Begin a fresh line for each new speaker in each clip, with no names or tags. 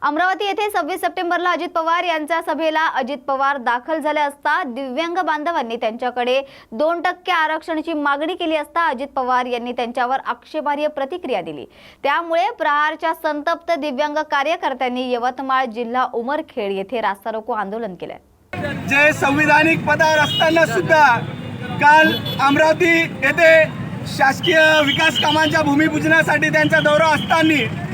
अमरावती येथे 26 सप्टेंबरला अजित पवार यांच्या सभेला अजित पवार दाखल झाले असता दिव्यांग बांधवांनी त्यांच्याकडे 2% आरक्षणाची मागणी केली असता अजित पवार यांनी त्यांच्यावर आक्षेपार्ह प्रतिक्रिया दिली। त्यामुळे प्रहारच्या संतप्त दिव्यांग कार्यकर्त्यांनी यवतमाळ जिल्हा उमरखेड येथे रास्ता रोको आंदोलन केले।
जे संविधानिक पदावर असताना सुद्धा काल अमरावती येथे शासकीय विकास कामांच्या भूमिपूजनासाठी त्यांचा दौरा असताना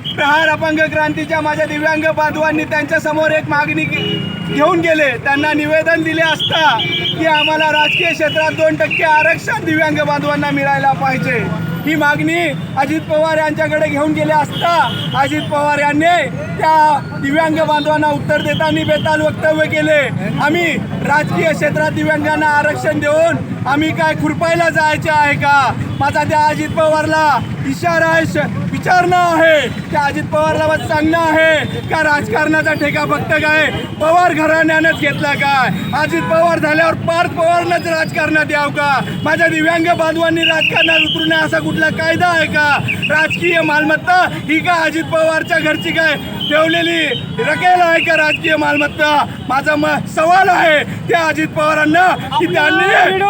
प्रहार अपंग क्रांतीच्या माझ्या दिव्यांग बांधवांनी त्यांच्या समोर एक मागणी घेऊन गेले। त्यांना निवेदन दिले असता की आम्हाला राजकीय क्षेत्रात 2% आरक्षण दिव्यांग बांधवांना मिळायला पाहिजे। ही मागणी अजित पवार यांच्याकडे घेऊन गेले असता अजित पवार यांनी त्या दिव्यांग बांधवांना उत्तर देताना बेताल वक्तव्य केले। आम्ही राजकीय क्षेत्रात दिव्यांगांना आरक्षण देऊन आम्ही काय खुरपायला जायचे आहे का? माझा त्या अजित पवारला इशारा आहे, विचारणं आहे, त्या अजित पवारला बस सांगणं आहे का राजकारणाचा ठेका फक्त काय पवार घराण्यानंच घेतला काय? अजित पवार झाल्यावर पार्थ पवारनंच राजकारणात यावं का? माझ्या दिव्यांग बांधवांनी राजकारणात उतरू नये असा कुठला कायदा आहे का? राजकीय मालमत्ता ही का अजित पवारच्या घरची काय ठेवलेली रकेल आहे का राजकीय मालमत्ता? माझा सवाल आहे त्या अजित पवारांना की त्यांनी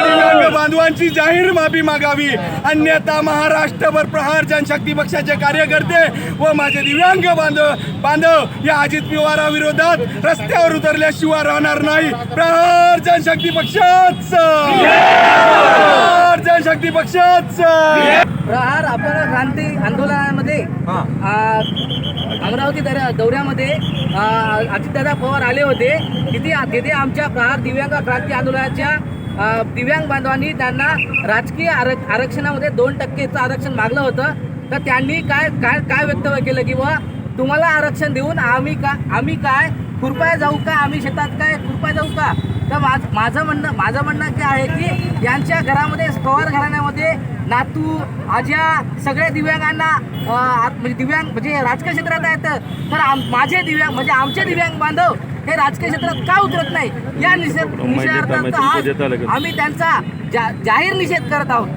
दिव्यांग बांधवांची जाहीर माफी मागावी, अन्यथा महाराष्ट्रभर प्रहार जनशक्ती पक्षाचे कार्यकर्ते व माझे दिव्यांग बांधव या अजित पवाराविरोधात रस्त्यावर उतरल्याशिवाय राहणार नाही। प्रहार जनशक्ती पक्षाच, प्रहार जनशक्ती पक्षाच।
प्रहार अपंग क्रांती आंदोलनामध्ये अमरावती दौऱ्यामध्ये अजितदादा पवार आले होते। तिथे आमच्या प्रहार दिव्यांग क्रांती आंदोलनाच्या दिव्यांग बांधवांनी त्यांना राजकीय आरक्षणामध्ये 2%चं आरक्षण मागलं होतं। तर त्यांनी काय वक्तव्य केलं की व तुम्हाला आरक्षण देऊन आम्ही काय खुरपाय जाऊ का? आम्ही शेतात काय खुरपाय जाऊ का? तर माझं म्हणणं काय आहे की यांच्या घरामध्ये पवार घराण्यामध्ये नातू आज्या सगळ्या दिव्यांगांना म्हणजे राजकीय क्षेत्रात आहेत। तर माझे दिव्यांग म्हणजे आमचे दिव्यांग बांधव हे राजकीय क्षेत्रात का उतरत नाही या निषेधार्थ आज आम्ही त्यांचा जाहीर निषेध करत आहोत।